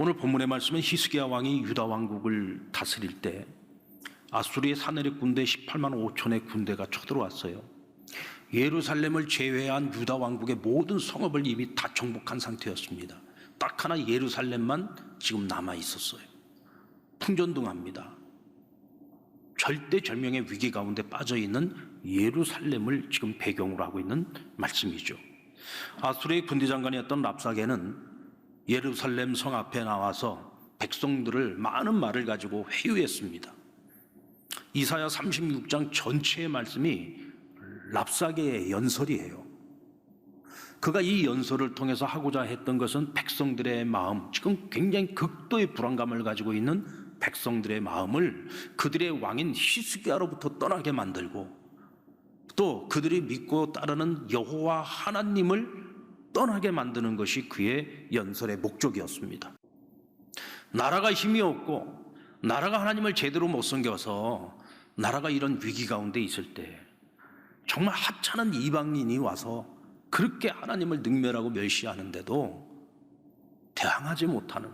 오늘 본문의 말씀은 히스기야 왕이 유다 왕국을 다스릴 때 아수르의 사내립 군대 18만 5천의 군대가 쳐들어왔어요. 예루살렘을 제외한 유다 왕국의 모든 성읍을 이미 다 정복한 상태였습니다. 딱 하나 예루살렘만 지금 남아 있었어요. 풍전등합니다. 절대절명의 위기 가운데 빠져있는 예루살렘을 지금 배경으로 하고 있는 말씀이죠. 아수르의 군대장관이었던 랍사게는 예루살렘 성 앞에 나와서 백성들을 많은 말을 가지고 회유했습니다. 이사야 36장 전체의 말씀이 랍사게의 연설이에요. 그가 이 연설을 통해서 하고자 했던 것은 백성들의 마음, 지금 굉장히 극도의 불안감을 가지고 있는 백성들의 마음을 그들의 왕인 히스기야로부터 떠나게 만들고 또 그들이 믿고 따르는 여호와 하나님을 떠나게 만드는 것이 그의 연설의 목적이었습니다. 나라가 힘이 없고 나라가 하나님을 제대로 못 섬겨서 나라가 이런 위기 가운데 있을 때 정말 하찮은 이방인이 와서 그렇게 하나님을 능멸하고 멸시하는데도 대항하지 못하는,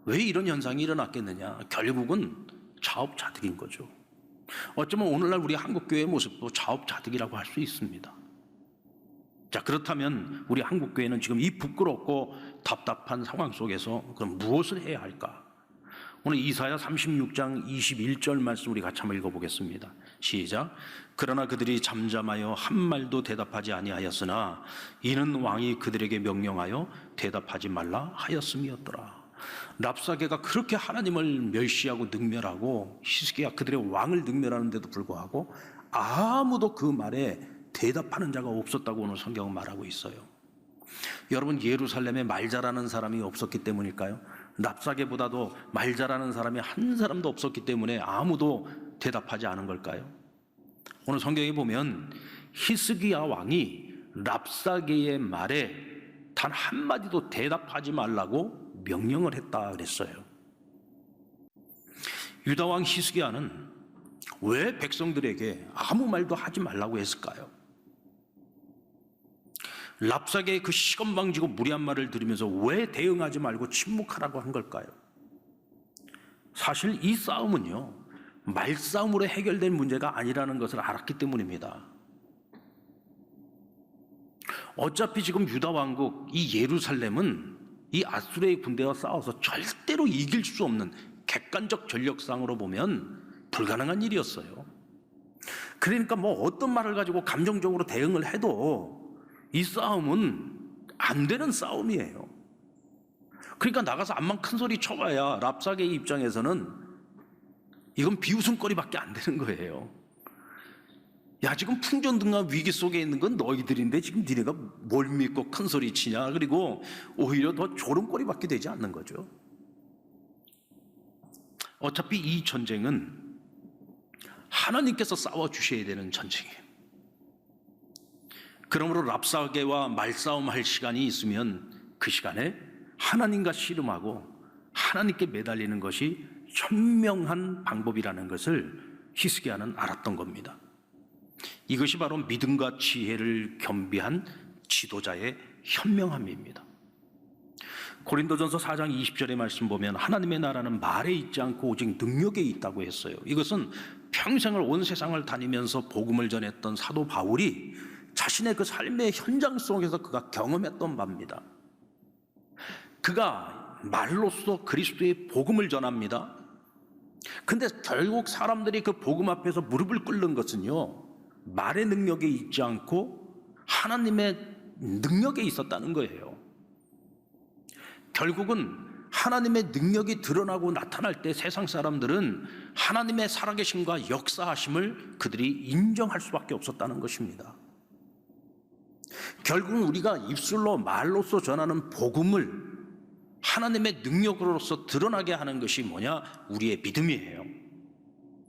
왜 이런 현상이 일어났겠느냐? 결국은 자업자득인 거죠. 어쩌면 오늘날 우리 한국교회의 모습도 자업자득이라고 할 수 있습니다. 자, 그렇다면 우리 한국교회는 지금 이 부끄럽고 답답한 상황 속에서 그럼 무엇을 해야 할까? 오늘 이사야 36장 21절 말씀 우리 같이 한번 읽어보겠습니다. 시작. 그러나 그들이 잠잠하여 한 말도 대답하지 아니하였으나 이는 왕이 그들에게 명령하여 대답하지 말라 하였음이었더라. 랍사게가 그렇게 하나님을 멸시하고 능멸하고 히스기야 그들의 왕을 능멸하는데도 불구하고 아무도 그 말에 대답하는 자가 없었다고 오늘 성경은 말하고 있어요. 여러분, 예루살렘에 말 잘하는 사람이 없었기 때문일까요? 랍사게보다도 말 잘하는 사람이 한 사람도 없었기 때문에 아무도 대답하지 않은 걸까요? 오늘 성경에 보면 히스기야 왕이 랍사게의 말에 단 한마디도 대답하지 말라고 명령을 했다 그랬어요. 유다 왕 히스기야는 왜 백성들에게 아무 말도 하지 말라고 했을까요? 랍사게의 그 시건방지고 무리한 말을 들으면서 왜 대응하지 말고 침묵하라고 한 걸까요? 사실 이 싸움은요, 말싸움으로 해결된 문제가 아니라는 것을 알았기 때문입니다. 어차피 지금 유다 왕국, 이 예루살렘은 이 아수르의 군대와 싸워서 절대로 이길 수 없는, 객관적 전력상으로 보면 불가능한 일이었어요. 그러니까 뭐 어떤 말을 가지고 감정적으로 대응을 해도 이 싸움은 안 되는 싸움이에요. 그러니까 나가서 암만 큰 소리 쳐봐야 랍사게의 입장에서는 이건 비웃음거리밖에 안 되는 거예요. 야, 지금 풍전등화 위기 속에 있는 건 너희들인데 지금 니네가 뭘 믿고 큰 소리 치냐? 그리고 오히려 더 조롱거리밖에 되지 않는 거죠. 어차피 이 전쟁은 하나님께서 싸워주셔야 되는 전쟁이에요. 그러므로 랍사게와 말싸움할 시간이 있으면 그 시간에 하나님과 씨름하고 하나님께 매달리는 것이 현명한 방법이라는 것을 히스기야는 알았던 겁니다. 이것이 바로 믿음과 지혜를 겸비한 지도자의 현명함입니다. 고린도전서 4장 20절의 말씀 보면 하나님의 나라는 말에 있지 않고 오직 능력에 있다고 했어요. 이것은 평생을 온 세상을 다니면서 복음을 전했던 사도 바울이 자신의 그 삶의 현장 속에서 그가 경험했던 바입니다. 그가 말로써 그리스도의 복음을 전합니다. 근데 결국 사람들이 그 복음 앞에서 무릎을 꿇는 것은요, 말의 능력에 있지 않고 하나님의 능력에 있었다는 거예요. 결국은 하나님의 능력이 드러나고 나타날 때 세상 사람들은 하나님의 살아계심과 역사하심을 그들이 인정할 수밖에 없었다는 것입니다. 결국은 우리가 입술로 말로써 전하는 복음을 하나님의 능력으로서 드러나게 하는 것이 뭐냐? 우리의 믿음이에요.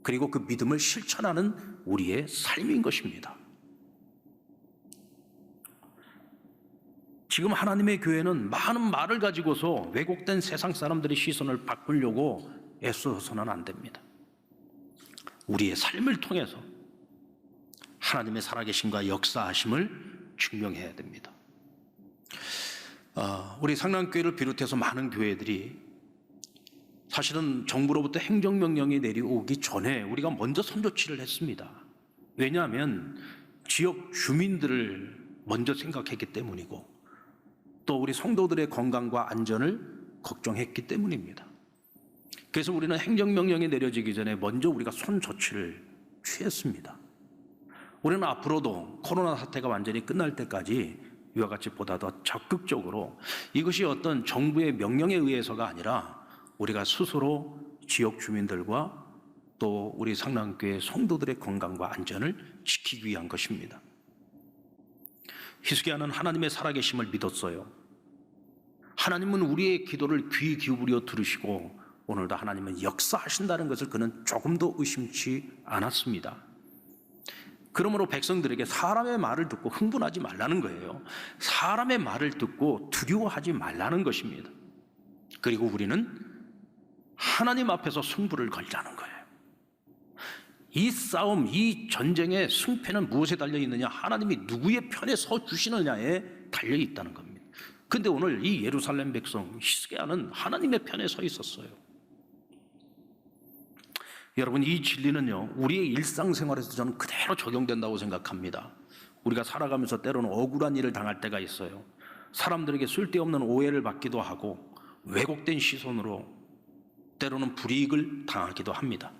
그리고 그 믿음을 실천하는 우리의 삶인 것입니다. 지금 하나님의 교회는 많은 말을 가지고서 왜곡된 세상 사람들의 시선을 바꾸려고 애써서는 안 됩니다. 우리의 삶을 통해서 하나님의 살아계심과 역사하심을 증명해야 됩니다. 우리 상랑교회를 비롯해서 많은 교회들이 사실은 정부로부터 행정명령이 내려오기 전에 우리가 먼저 선조치를 했습니다. 왜냐하면 지역 주민들을 먼저 생각했기 때문이고 또 우리 성도들의 건강과 안전을 걱정했기 때문입니다. 그래서 우리는 행정명령이 내려지기 전에 먼저 우리가 손조치를 취했습니다. 우리는 앞으로도 코로나 사태가 완전히 끝날 때까지 이와 같이 보다 더 적극적으로 이것이 어떤 정부의 명령에 의해서가 아니라 우리가 스스로 지역 주민들과 또 우리 상랑교회 성도들의 건강과 안전을 지키기 위한 것입니다. 히스기야는 하나님의 살아계심을 믿었어요. 하나님은 우리의 기도를 귀 기울여 들으시고 오늘도 하나님은 역사하신다는 것을 그는 조금도 의심치 않았습니다. 그러므로 백성들에게 사람의 말을 듣고 흥분하지 말라는 거예요. 사람의 말을 듣고 두려워하지 말라는 것입니다. 그리고 우리는 하나님 앞에서 승부를 걸자는 거예요. 이 싸움, 이 전쟁의 승패는 무엇에 달려 있느냐? 하나님이 누구의 편에 서 주시느냐에 달려 있다는 겁니다. 근데 오늘 이 예루살렘 백성 히스기야는 하나님의 편에 서 있었어요. 여러분, 이 진리는요, 우리의 일상생활에서 저는 그대로 적용된다고 생각합니다. 우리가 살아가면서 때로는 억울한 일을 당할 때가 있어요. 사람들에게 쓸데없는 오해를 받기도 하고 왜곡된 시선으로 때로는 불이익을 당하기도 합니다.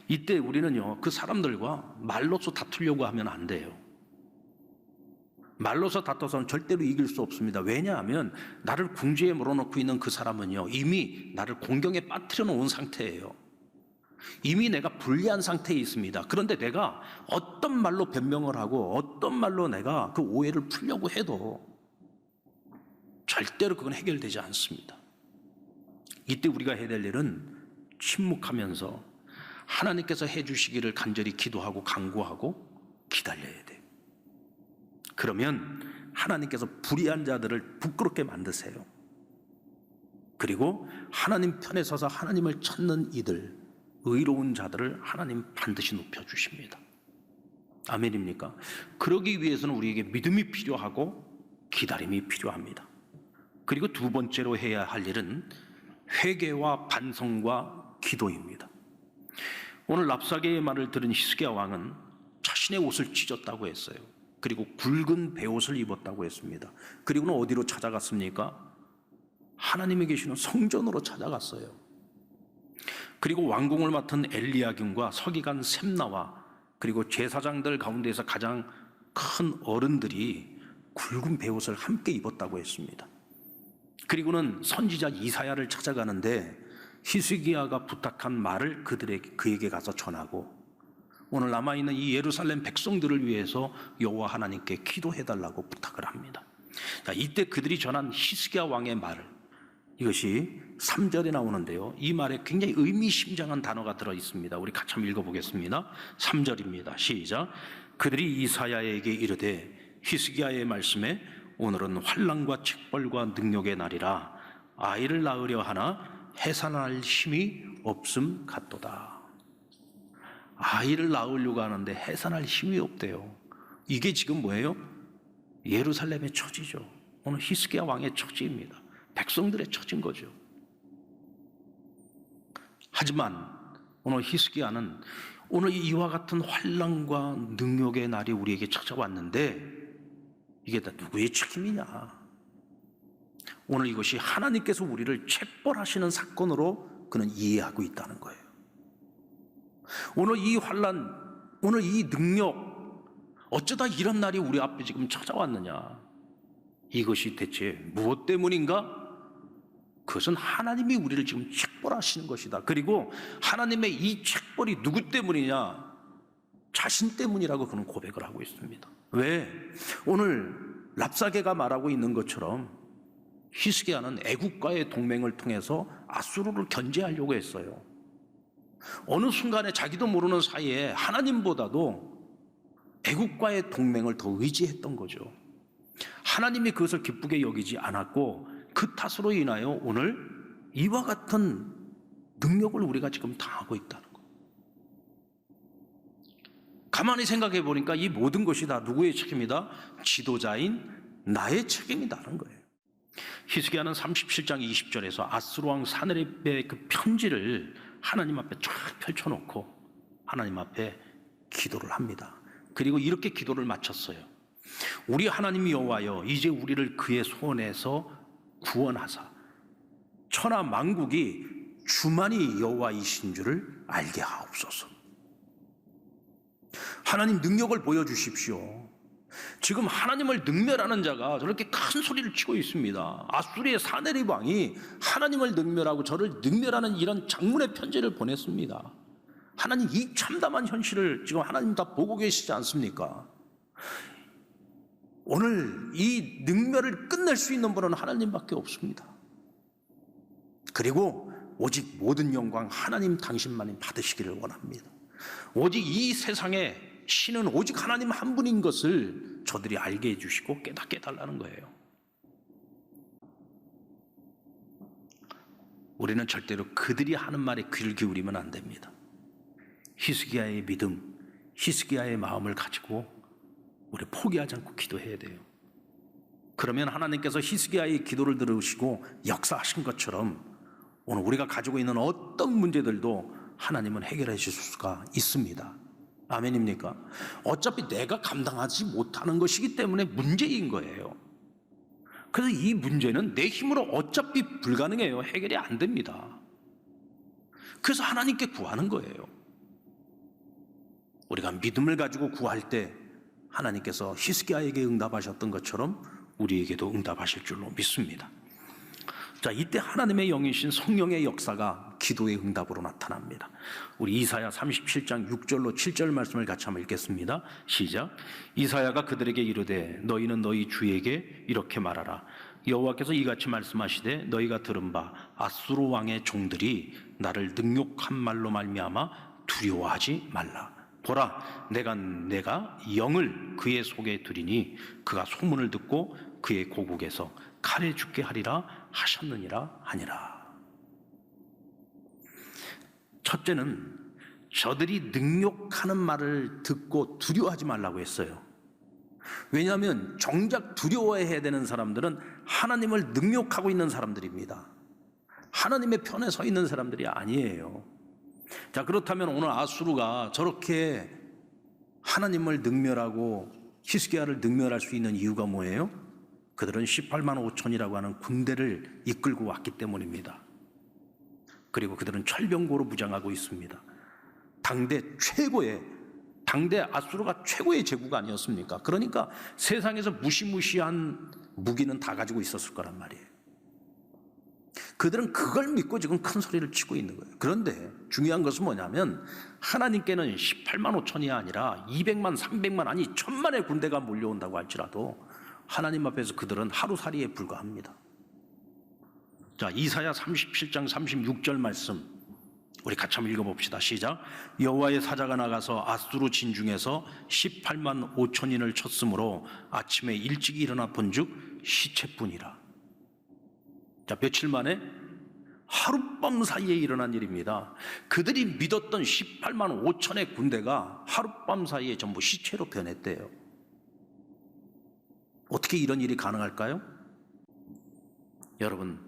이때 우리는요, 그 사람들과 말로서 다투려고 하면 안 돼요. 말로서 다퉈서는 절대로 이길 수 없습니다. 왜냐하면 나를 궁지에 몰아넣고 있는 그 사람은요, 이미 나를 공경에 빠뜨려 놓은 상태예요. 이미 내가 불리한 상태에 있습니다. 그런데 내가 어떤 말로 변명을 하고 어떤 말로 내가 그 오해를 풀려고 해도 절대로 그건 해결되지 않습니다. 이때 우리가 해야 될 일은 침묵하면서 하나님께서 해주시기를 간절히 기도하고 간구하고 기다려야 돼요. 그러면 하나님께서 불의한 자들을 부끄럽게 만드세요. 그리고 하나님 편에 서서 하나님을 찾는 이들, 의로운 자들을 하나님 반드시 높여주십니다. 아멘입니까? 그러기 위해서는 우리에게 믿음이 필요하고 기다림이 필요합니다. 그리고 두 번째로 해야 할 일은 회개와 반성과 기도입니다. 오늘 랍사게의 말을 들은 히스기야 왕은 자신의 옷을 찢었다고 했어요. 그리고 굵은 베옷을 입었다고 했습니다. 그리고는 어디로 찾아갔습니까? 하나님이 계시는 성전으로 찾아갔어요. 그리고 왕궁을 맡은 엘리야김과 서기관 셈나와 그리고 제사장들 가운데서 가장 큰 어른들이 굵은 베옷을 함께 입었다고 했습니다. 그리고는 선지자 이사야를 찾아가는데 히스기야가 부탁한 말을 그에게 가서 전하고 오늘 남아있는 이 예루살렘 백성들을 위해서 여호와 하나님께 기도해달라고 부탁을 합니다. 자, 이때 그들이 전한 히스기야 왕의 말을, 이것이 3절에 나오는데요, 이 말에 굉장히 의미심장한 단어가 들어있습니다. 우리 같이 한번 읽어보겠습니다. 3절입니다. 시작. 그들이 이사야에게 이르되 히스기야의 말씀에 오늘은 환난과 책벌과 능욕의 날이라 아이를 낳으려 하나 해산할 힘이 없음 같도다. 아이를 낳으려고 하는데 해산할 힘이 없대요. 이게 지금 뭐예요? 예루살렘의 처지죠. 오늘 히스기야 왕의 처지입니다. 백성들의 처진 거죠. 하지만 오늘 히스기야는 오늘 이와 같은 환난과 능욕의 날이 우리에게 찾아왔는데 이게 다 누구의 책임이냐? 오늘 이것이 하나님께서 우리를 책벌하시는 사건으로 그는 이해하고 있다는 거예요. 오늘 이 환난, 오늘 이 능력, 어쩌다 이런 날이 우리 앞에 지금 찾아왔느냐? 이것이 대체 무엇 때문인가? 그것은 하나님이 우리를 지금 책벌하시는 것이다. 그리고 하나님의 이 책벌이 누구 때문이냐? 자신 때문이라고 그는 고백을 하고 있습니다. 왜? 오늘 랍사게가 말하고 있는 것처럼 히스기야는 애국과의 동맹을 통해서 아수르를 견제하려고 했어요. 어느 순간에 자기도 모르는 사이에 하나님보다도 애국과의 동맹을 더 의지했던 거죠. 하나님이 그것을 기쁘게 여기지 않았고 그 탓으로 인하여 오늘 이와 같은 능력을 우리가 지금 당하고 있다는 거예요. 가만히 생각해 보니까 이 모든 것이 다 누구의 책임이다? 지도자인 나의 책임이다는 거예요. 히스기야는 37장 20절에서 아수르 왕 사네립의 그 편지를 하나님 앞에 쫙 펼쳐놓고 하나님 앞에 기도를 합니다. 그리고 이렇게 기도를 마쳤어요. 우리 하나님 여호와여, 이제 우리를 그의 손에서 구원하사 천하 만국이 주만이 여호와이신 줄을 알게 하옵소서. 하나님 능력을 보여주십시오. 지금 하나님을 능멸하는 자가 저렇게 큰 소리를 치고 있습니다. 아수르의 사네립 왕이 하나님을 능멸하고 저를 능멸하는 이런 장문의 편지를 보냈습니다. 하나님, 이 참담한 현실을 지금 하나님 다 보고 계시지 않습니까? 오늘 이 능멸을 끝낼 수 있는 분은 하나님밖에 없습니다. 그리고 오직 모든 영광 하나님 당신만이 받으시기를 원합니다. 오직 이 세상에 신은 오직 하나님 한 분인 것을 저들이 알게 해주시고 깨닫게 해달라는 거예요. 우리는 절대로 그들이 하는 말에 귀를 기울이면 안 됩니다. 히스기야의 믿음, 히스기야의 마음을 가지고 우리 포기하지 않고 기도해야 돼요. 그러면 하나님께서 히스기야의 기도를 들으시고 역사하신 것처럼 오늘 우리가 가지고 있는 어떤 문제들도 하나님은 해결해 주실 수가 있습니다. 아멘입니까? 어차피 내가 감당하지 못하는 것이기 때문에 문제인 거예요. 그래서 이 문제는 내 힘으로 어차피 불가능해요. 해결이 안 됩니다. 그래서 하나님께 구하는 거예요. 우리가 믿음을 가지고 구할 때 하나님께서 히스기야에게 응답하셨던 것처럼 우리에게도 응답하실 줄로 믿습니다. 자, 이때 하나님의 영이신 성령의 역사가 기도의 응답으로 나타납니다. 우리 이사야 37장 6절로 7절 말씀을 같이 한번 읽겠습니다. 시작. 이사야가 그들에게 이르되 너희는 너희 주에게 이렇게 말하라. 여호와께서 이같이 말씀하시되 너희가 들은 바 아수르 왕의 종들이 나를 능욕한 말로 말미암아 두려워하지 말라. 보라, 내가 영을 그의 속에 두리니 그가 소문을 듣고 그의 고국에서 칼에 죽게 하리라 하셨느니라 하니라. 첫째는 저들이 능욕하는 말을 듣고 두려워하지 말라고 했어요. 왜냐하면 정작 두려워해야 되는 사람들은 하나님을 능욕하고 있는 사람들입니다. 하나님의 편에 서 있는 사람들이 아니에요. 자, 그렇다면 오늘 아수르가 저렇게 하나님을 능멸하고 히스기야를 능멸할 수 있는 이유가 뭐예요? 그들은 18만 5천이라고 하는 군대를 이끌고 왔기 때문입니다. 그리고 그들은 철병고로 무장하고 있습니다. 당대 아수르가 최고의 제국가 아니었습니까? 그러니까 세상에서 무시무시한 무기는 다 가지고 있었을 거란 말이에요. 그들은 그걸 믿고 지금 큰 소리를 치고 있는 거예요. 그런데 중요한 것은 뭐냐면 하나님께는 18만 5천이 아니라 200만, 300만, 아니 1000만의 군대가 몰려온다고 할지라도 하나님 앞에서 그들은 하루살이에 불과합니다. 자, 이사야 37장 36절 말씀 우리 같이 한번 읽어봅시다. 시작. 여호와의 사자가 나가서 아수르 진중에서 18만 5천인을 쳤으므로 아침에 일찍 일어나 본즉 시체뿐이라. 자, 며칠 만에 하룻밤 사이에 일어난 일입니다. 그들이 믿었던 18만 5천의 군대가 하룻밤 사이에 전부 시체로 변했대요. 어떻게 이런 일이 가능할까요? 여러분,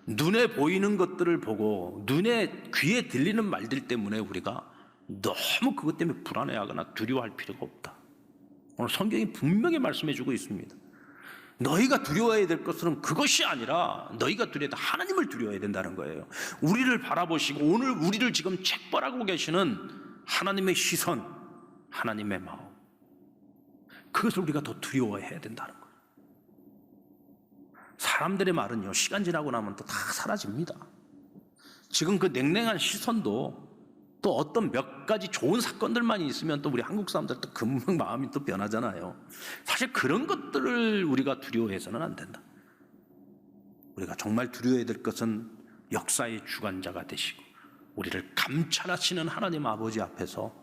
눈에 보이는 것들을 보고 눈에 귀에 들리는 말들 때문에 우리가 너무 그것 때문에 불안해하거나 두려워할 필요가 없다. 오늘 성경이 분명히 말씀해주고 있습니다. 너희가 두려워해야 될 것은 그것이 아니라 너희가 두려워야 하나님을 두려워해야 된다는 거예요. 우리를 바라보시고 오늘 우리를 지금 책벌하고 계시는 하나님의 시선, 하나님의 마음, 그것을 우리가 더 두려워해야 된다는 거예요. 사람들의 말은요, 시간 지나고 나면 또 다 사라집니다. 지금 그 냉랭한 시선도 또 어떤 몇 가지 좋은 사건들만 있으면 또 우리 한국 사람들 또 금방 마음이 또 변하잖아요. 사실 그런 것들을 우리가 두려워해서는 안 된다. 우리가 정말 두려워해야 될 것은 역사의 주관자가 되시고 우리를 감찰하시는 하나님 아버지 앞에서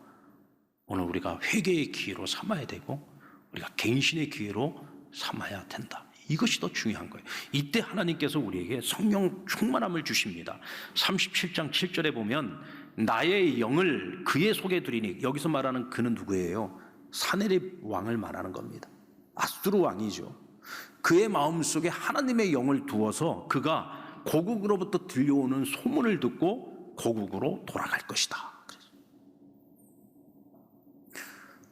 오늘 우리가 회개의 기회로 삼아야 되고 우리가 갱신의 기회로 삼아야 된다. 이것이 더 중요한 거예요. 이때 하나님께서 우리에게 성령 충만함을 주십니다. 37장 7절에 보면 나의 영을 그의 속에 두리니, 여기서 말하는 그는 누구예요? 사네립 왕을 말하는 겁니다. 아수르 왕이죠. 그의 마음속에 하나님의 영을 두어서 그가 고국으로부터 들려오는 소문을 듣고 고국으로 돌아갈 것이다.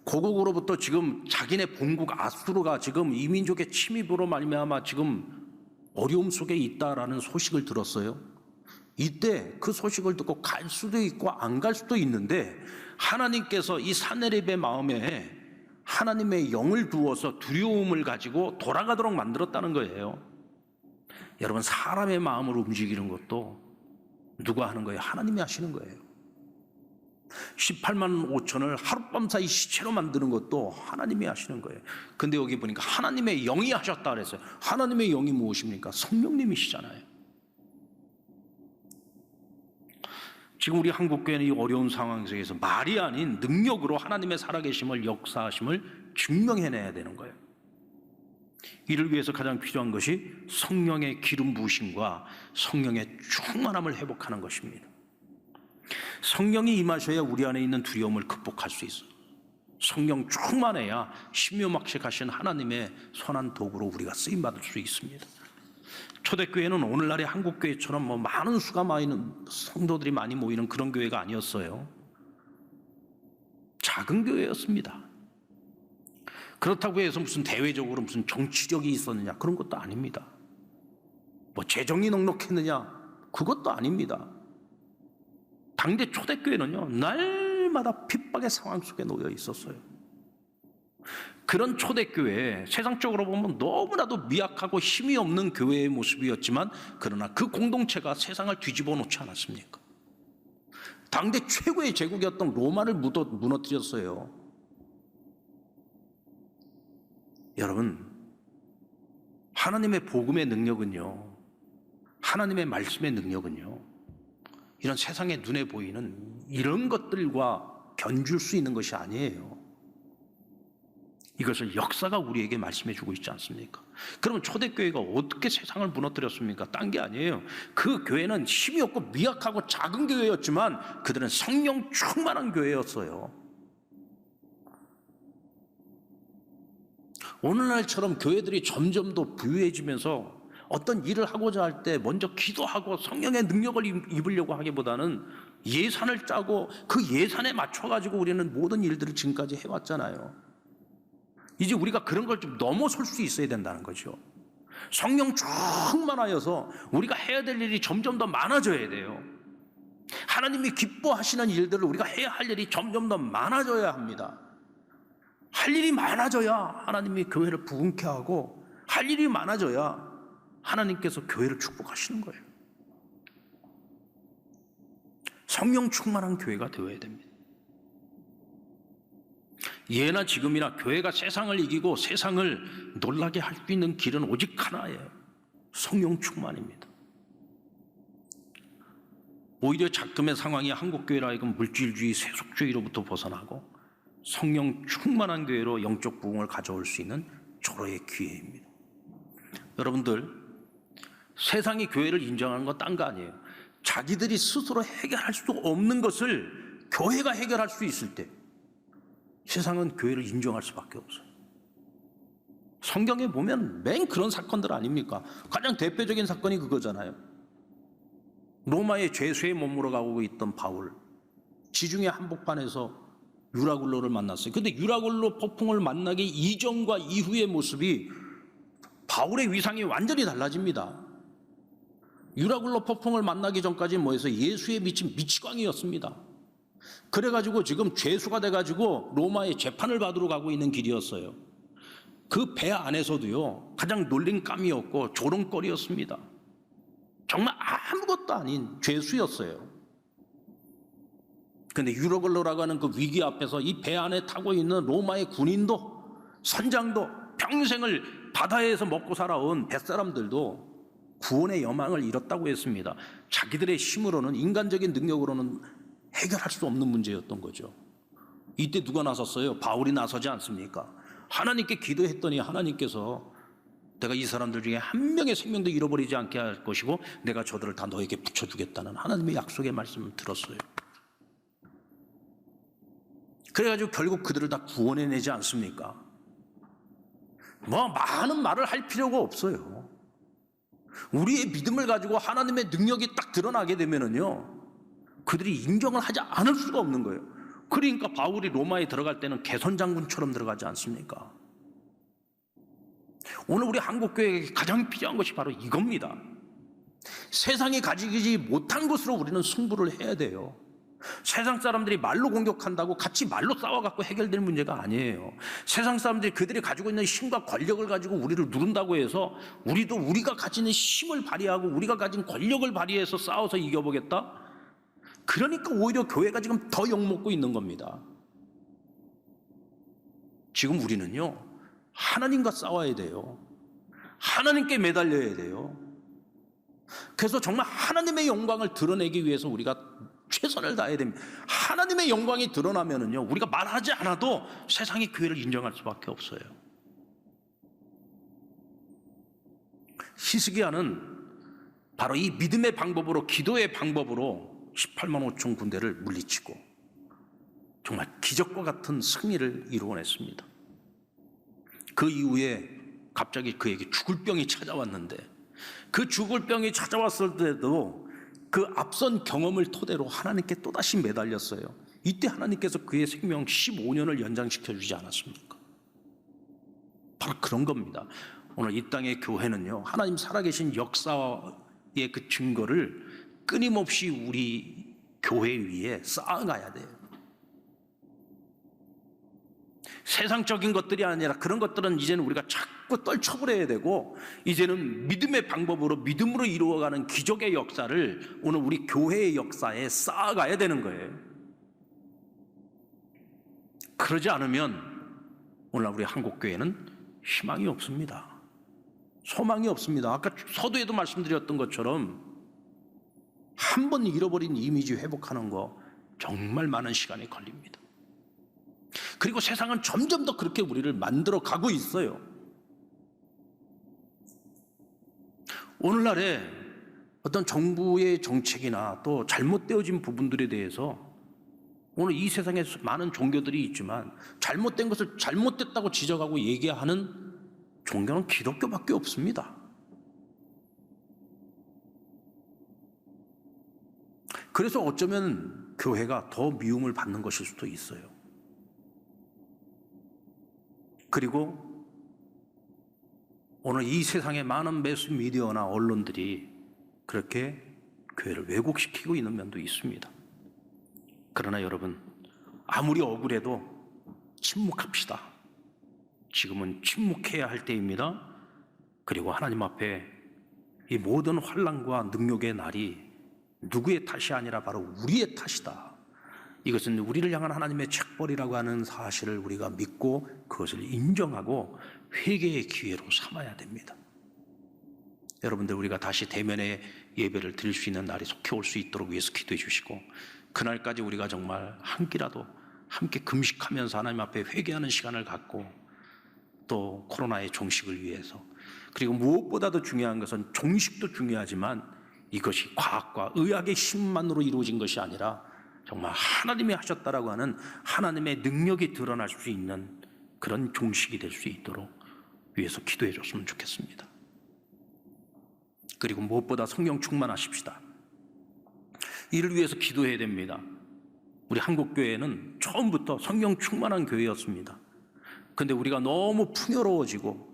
고국으로부터 지금 자기네 본국 아수르가 지금 이민족의 침입으로 말미암아 지금 어려움 속에 있다라는 소식을 들었어요. 이때 그 소식을 듣고 갈 수도 있고 안 갈 수도 있는데 하나님께서 이 사네립의 마음에 하나님의 영을 두어서 두려움을 가지고 돌아가도록 만들었다는 거예요. 여러분, 사람의 마음을 움직이는 것도 누가 하는 거예요? 하나님이 하시는 거예요. 18만 5천을 하룻밤 사이 시체로 만드는 것도 하나님이 하시는 거예요. 근데 여기 보니까 하나님의 영이 하셨다 그랬어요. 하나님의 영이 무엇입니까? 성령님이시잖아요. 지금 우리 한국교회는 이 어려운 상황 속에서 말이 아닌 능력으로 하나님의 살아계심을, 역사하심을 증명해내야 되는 거예요. 이를 위해서 가장 필요한 것이 성령의 기름 부으심과 성령의 충만함을 회복하는 것입니다. 성령이 임하셔야 우리 안에 있는 두려움을 극복할 수 있어요. 성령 충만해야 신묘막식하신 하나님의 선한 도구로 우리가 쓰임받을 수 있습니다. 초대교회는 오늘날의 한국교회처럼 많은 수가 모이는, 성도들이 많이 모이는 그런 교회가 아니었어요. 작은 교회였습니다. 그렇다고 해서 무슨 대외적으로 무슨 정치력이 있었느냐, 그런 것도 아닙니다. 재정이 넉넉했느냐, 그것도 아닙니다. 당대 초대교회는요, 날마다 핍박의 상황 속에 놓여 있었어요. 그런 초대교회, 세상적으로 보면 너무나도 미약하고 힘이 없는 교회의 모습이었지만, 그러나 그 공동체가 세상을 뒤집어 놓지 않았습니까? 당대 최고의 제국이었던 로마를 무너뜨렸어요. 여러분, 하나님의 복음의 능력은요, 하나님의 말씀의 능력은요, 이런 세상의 눈에 보이는 이런 것들과 견줄 수 있는 것이 아니에요. 이것을 역사가 우리에게 말씀해 주고 있지 않습니까? 그러면 초대교회가 어떻게 세상을 무너뜨렸습니까? 딴 게 아니에요. 그 교회는 힘이 없고 미약하고 작은 교회였지만 그들은 성령 충만한 교회였어요. 오늘날처럼 교회들이 점점 더 부유해지면서 어떤 일을 하고자 할 때 먼저 기도하고 성령의 능력을 입으려고 하기보다는 예산을 짜고 그 예산에 맞춰가지고 우리는 모든 일들을 지금까지 해왔잖아요. 이제 우리가 그런 걸 좀 넘어설 수 있어야 된다는 거죠. 성령 충만하여서 우리가 해야 될 일이 점점 더 많아져야 돼요. 하나님이 기뻐하시는 일들을 우리가 해야 할 일이 점점 더 많아져야 합니다. 할 일이 많아져야 하나님이 교회를 부흥케 하고, 할 일이 많아져야 하나님께서 교회를 축복하시는 거예요. 성령 충만한 교회가 되어야 됩니다. 예나 지금이나 교회가 세상을 이기고 세상을 놀라게 할 수 있는 길은 오직 하나예요. 성령 충만입니다. 오히려 작금의 상황이 한국교회라 하여금 물질주의, 세속주의로부터 벗어나고 성령 충만한 교회로 영적 부흥을 가져올 수 있는 절호의 기회입니다. 여러분들, 세상이 교회를 인정하는 건 딴 거 아니에요. 자기들이 스스로 해결할 수 없는 것을 교회가 해결할 수 있을 때 세상은 교회를 인정할 수밖에 없어요. 성경에 보면 맨 그런 사건들 아닙니까? 가장 대표적인 사건이 그거잖아요. 로마의 죄수에 머물러 가고 있던 바울, 지중해 한복판에서 유라굴로를 만났어요. 근데 유라굴로 폭풍을 만나기 이전과 이후의 모습이 바울의 위상이 완전히 달라집니다. 유라굴로 폭풍을 만나기 전까지 뭐해서 예수에 미친 미치광이였습니다. 그래가지고 지금 죄수가 돼가지고 로마의 재판을 받으러 가고 있는 길이었어요. 그 배 안에서도요, 가장 놀림감이었고 조롱거리였습니다. 정말 아무것도 아닌 죄수였어요. 근데 유라굴로라고 하는 그 위기 앞에서 이 배 안에 타고 있는 로마의 군인도, 선장도, 평생을 바다에서 먹고 살아온 뱃사람들도 구원의 여망을 잃었다고 했습니다. 자기들의 힘으로는, 인간적인 능력으로는 해결할 수 없는 문제였던 거죠. 이때 누가 나섰어요? 바울이 나서지 않습니까? 하나님께 기도했더니 하나님께서 내가 이 사람들 중에 한 명의 생명도 잃어버리지 않게 할 것이고 내가 저들을 다 너에게 붙여주겠다는 하나님의 약속의 말씀을 들었어요. 그래가지고 결국 그들을 다 구원해내지 않습니까? 뭐 많은 말을 할 필요가 없어요. 우리의 믿음을 가지고 하나님의 능력이 딱 드러나게 되면은요, 그들이 인정을 하지 않을 수가 없는 거예요. 그러니까 바울이 로마에 들어갈 때는 개선장군처럼 들어가지 않습니까? 오늘 우리 한국교회에 가장 필요한 것이 바로 이겁니다. 세상이 가지지 못한 것으로 우리는 승부를 해야 돼요. 세상 사람들이 말로 공격한다고 같이 말로 싸워갖고 해결될 문제가 아니에요. 세상 사람들이 그들이 가지고 있는 힘과 권력을 가지고 우리를 누른다고 해서 우리도 우리가 가지는 힘을 발휘하고 우리가 가진 권력을 발휘해서 싸워서 이겨보겠다? 그러니까 오히려 교회가 지금 더 욕먹고 있는 겁니다. 지금 우리는요, 하나님과 싸워야 돼요. 하나님께 매달려야 돼요. 그래서 정말 하나님의 영광을 드러내기 위해서 우리가 최선을 다해야 됩니다. 하나님의 영광이 드러나면은요, 우리가 말하지 않아도 세상이 교회를 인정할 수밖에 없어요. 히스기야는 바로 이 믿음의 방법으로, 기도의 방법으로 18만 5천 군대를 물리치고 정말 기적과 같은 승리를 이루어냈습니다. 그 이후에 갑자기 그에게 죽을 병이 찾아왔는데, 그 죽을 병이 찾아왔을 때도 그 앞선 경험을 토대로 하나님께 또다시 매달렸어요. 이때 하나님께서 그의 생명 15년을 연장시켜 주지 않았습니까? 바로 그런 겁니다. 오늘 이 땅의 교회는요, 하나님 살아계신 역사의 그 증거를 끊임없이 우리 교회 위에 쌓아가야 돼요. 세상적인 것들이 아니라 그런 것들은 이제는 우리가 자꾸 떨쳐버려야 되고, 이제는 믿음의 방법으로, 믿음으로 이루어가는 기적의 역사를 오늘 우리 교회의 역사에 쌓아가야 되는 거예요. 그러지 않으면 오늘 우리 한국교회는 희망이 없습니다. 소망이 없습니다. 아까 서두에도 말씀드렸던 것처럼 한 번 잃어버린 이미지 회복하는 거 정말 많은 시간이 걸립니다. 그리고 세상은 점점 더 그렇게 우리를 만들어 가고 있어요. 오늘날에 어떤 정부의 정책이나 또 잘못되어진 부분들에 대해서 오늘 이 세상에 많은 종교들이 있지만 잘못된 것을 잘못됐다고 지적하고 얘기하는 종교는 기독교밖에 없습니다. 그래서 어쩌면 교회가 더 미움을 받는 것일 수도 있어요. 그리고 오늘 이 세상의 많은 매스 미디어나 언론들이 그렇게 교회를 왜곡시키고 있는 면도 있습니다. 그러나 여러분, 아무리 억울해도 침묵합시다. 지금은 침묵해야 할 때입니다. 그리고 하나님 앞에 이 모든 환난과 능력의 날이 누구의 탓이 아니라 바로 우리의 탓이다. 이것은 우리를 향한 하나님의 책벌이라고 하는 사실을 우리가 믿고 그것을 인정하고 회개의 기회로 삼아야 됩니다. 여러분들, 우리가 다시 대면의 예배를 드릴 수 있는 날이 속히 올 수 있도록 위해서 기도해 주시고, 그날까지 우리가 정말 한 끼라도 함께 금식하면서 하나님 앞에 회개하는 시간을 갖고, 또 코로나의 종식을 위해서, 그리고 무엇보다도 중요한 것은 종식도 중요하지만 이것이 과학과 의학의 힘만으로 이루어진 것이 아니라 정말 하나님이 하셨다라고 하는 하나님의 능력이 드러날 수 있는 그런 종식이 될 수 있도록 위해서 기도해 줬으면 좋겠습니다. 그리고 무엇보다 성령 충만하십시다. 이를 위해서 기도해야 됩니다. 우리 한국교회는 처음부터 성령 충만한 교회였습니다. 그런데 우리가 너무 풍요로워지고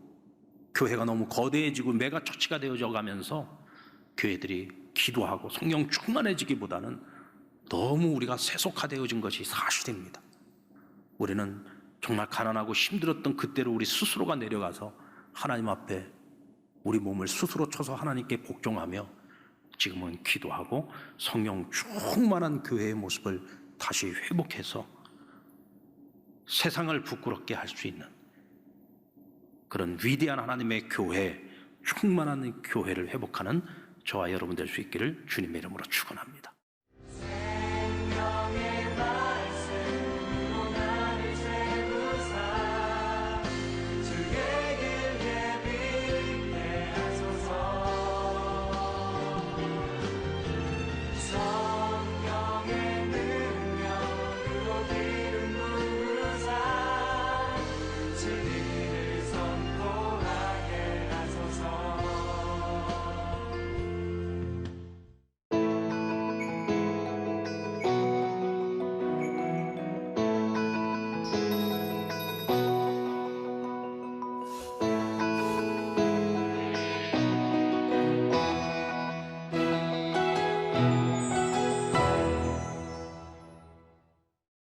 교회가 너무 거대해지고 메가처치가 되어져 가면서 교회들이 기도하고 성령 충만해지기보다는 너무 우리가 세속화되어진 것이 사실입니다. 우리는 정말 가난하고 힘들었던 그때로 우리 스스로가 내려가서 하나님 앞에 우리 몸을 스스로 쳐서 하나님께 복종하며 지금은 기도하고 성령 충만한 교회의 모습을 다시 회복해서 세상을 부끄럽게 할 수 있는 그런 위대한 하나님의 교회, 충만한 교회를 회복하는 저와 여러분 될 수 있기를 주님의 이름으로 축원합니다.